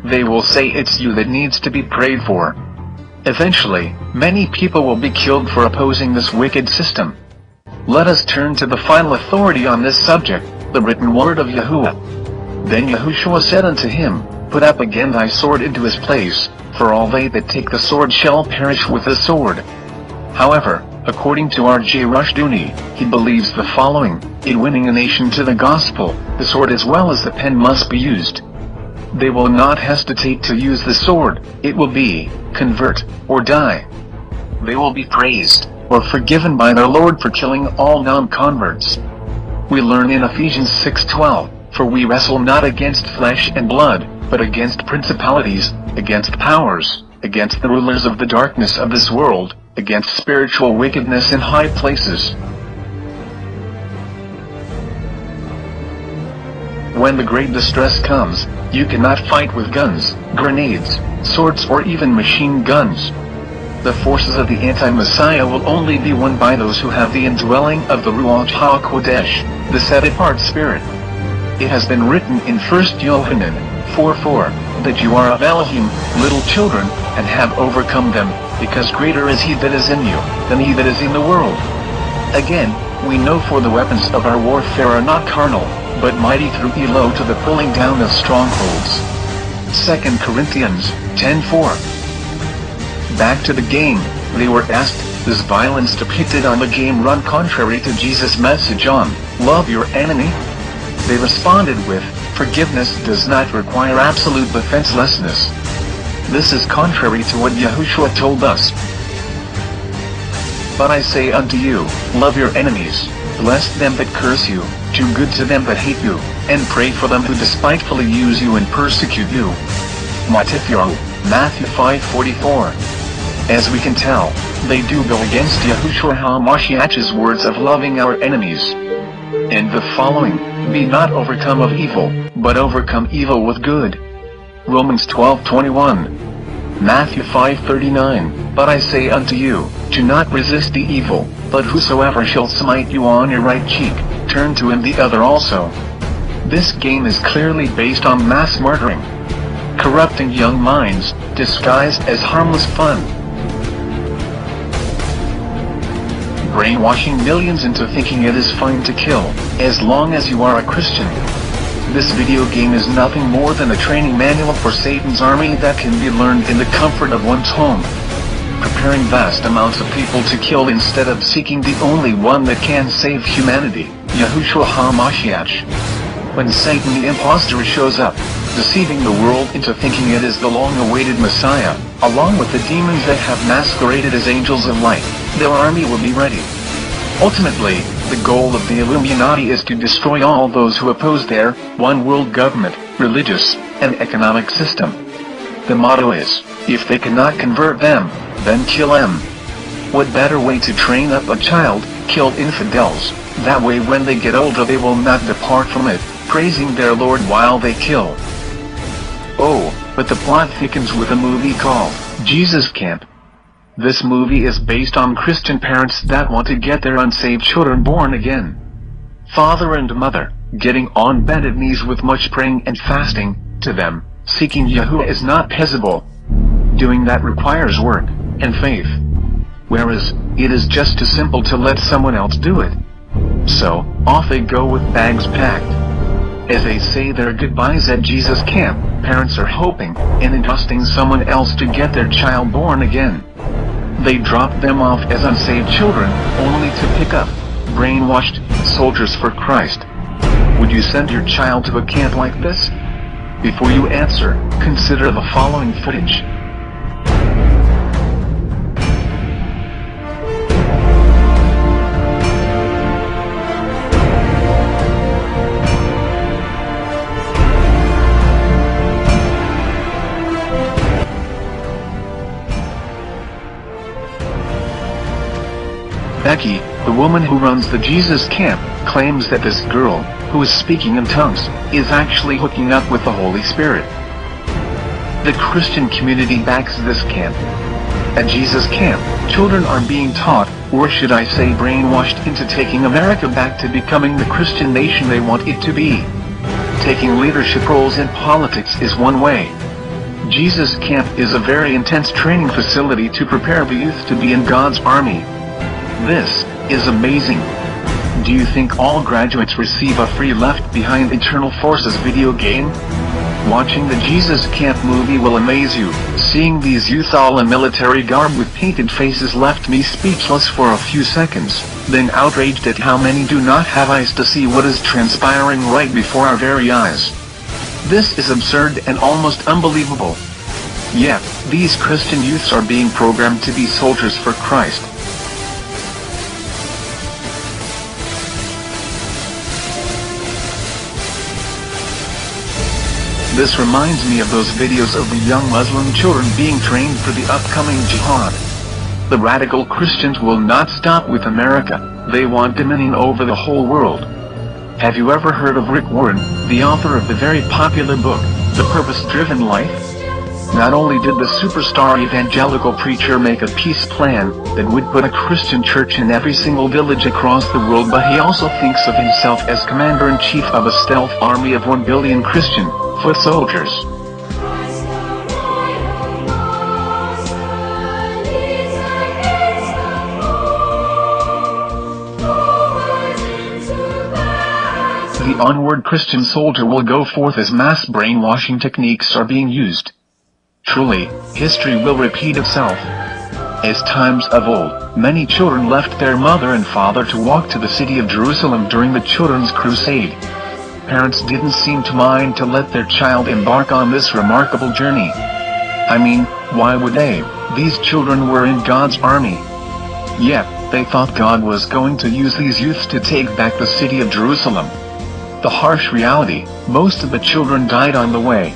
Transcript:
they will say it's you that needs to be prayed for. Eventually, many people will be killed for opposing this wicked system. Let us turn to the final authority on this subject, the written word of Yahuwah. Then Yahushua said unto him, Put up again thy sword into his place, for all they that take the sword shall perish with the sword. However, according to R.J. Rushduni, he believes the following: in winning a nation to the gospel, the sword as well as the pen must be used. They will not hesitate to use the sword. It will be, convert, or die. They will be praised, or forgiven by their Lord for killing all non-converts. We learn in Ephesians 6:12, For we wrestle not against flesh and blood, but against principalities, against powers, against the rulers of the darkness of this world, against spiritual wickedness in high places. When the great distress comes, you cannot fight with guns, grenades, swords, or even machine guns. The forces of the anti-Messiah will only be won by those who have the indwelling of the Ruach HaKodesh, the set-apart spirit. It has been written in 1 Yohanan 4:4, that you are of Elohim, little children, and have overcome them, because greater is he that is in you, than he that is in the world. Again, we know for the weapons of our warfare are not carnal, but mighty through Elo to the pulling down of strongholds. 2 Corinthians 10:4. Back to the game, they were asked, does violence depicted on the game run contrary to Jesus' message on, love your enemy? They responded with, forgiveness does not require absolute defenselessness. This is contrary to what Yahushua told us. But I say unto you, love your enemies, bless them that curse you, do good to them that hate you, and pray for them who despitefully use you and persecute you. Matthew 5:44. As we can tell, they do go against Yahushua HaMashiach's words of loving our enemies. And the following, be not overcome of evil, but overcome evil with good. Romans 12:21. Matthew 5:39, But I say unto you, do not resist the evil, but whosoever shall smite you on your right cheek, turn to him the other also. This game is clearly based on mass murdering, corrupting young minds, disguised as harmless fun, brainwashing millions into thinking it is fine to kill, as long as you are a Christian. This video game is nothing more than a training manual for Satan's army that can be learned in the comfort of one's home, preparing vast amounts of people to kill instead of seeking the only one that can save humanity, Yahushua HaMashiach. When Satan the imposter shows up, deceiving the world into thinking it is the long-awaited Messiah, along with the demons that have masqueraded as angels of light, their army will be ready. Ultimately, the goal of the Illuminati is to destroy all those who oppose their one-world government, religious, and economic system. The motto is, if they cannot convert them, then kill them. What better way to train up a child? Kill infidels. That way when they get older they will not depart from it, praising their Lord while they kill. Oh, but the plot thickens with a movie called Jesus Camp. This movie is based on Christian parents that want to get their unsaved children born again. Father and mother, getting on bended knees with much praying and fasting, to them, seeking Yahuwah is not possible. Doing that requires work, and faith. Whereas, it is just too simple to let someone else do it. So, off they go with bags packed. As they say their goodbyes at Jesus Camp, parents are hoping and entrusting someone else to get their child born again. They drop them off as unsaved children, only to pick up brainwashed soldiers for Christ. Would you send your child to a camp like this? Before you answer, consider the following footage. Becky, the woman who runs the Jesus Camp, claims that this girl, who is speaking in tongues, is actually hooking up with the Holy Spirit. The Christian community backs this camp. At Jesus Camp, children are being taught, or should I say brainwashed into taking America back to becoming the Christian nation they want it to be. Taking leadership roles in politics is one way. Jesus Camp is a very intense training facility to prepare the youth to be in God's army. This is amazing. Do you think all graduates receive a free Left Behind Eternal Forces video game? Watching the Jesus Camp movie will amaze you. Seeing these youth all in military garb with painted faces left me speechless for a few seconds, then outraged at how many do not have eyes to see what is transpiring right before our very eyes. This is absurd and almost unbelievable. Yet, these Christian youths are being programmed to be soldiers for Christ. This reminds me of those videos of the young Muslim children being trained for the upcoming jihad. The radical Christians will not stop with America, they want dominion over the whole world. Have you ever heard of Rick Warren, the author of the very popular book, The Purpose-Driven Life? Not only did the superstar evangelical preacher make a peace plan that would put a Christian church in every single village across the world, but he also thinks of himself as commander-in-chief of a stealth army of 1 billion Christian foot soldiers. The onward Christian soldier will go forth as mass brainwashing techniques are being used. Truly, history will repeat itself. As times of old, many children left their mother and father to walk to the city of Jerusalem during the Children's Crusade. Parents didn't seem to mind to let their child embark on this remarkable journey. I mean, why would they? These children were in God's army. Yet, they thought God was going to use these youths to take back the city of Jerusalem. The harsh reality, most of the children died on the way.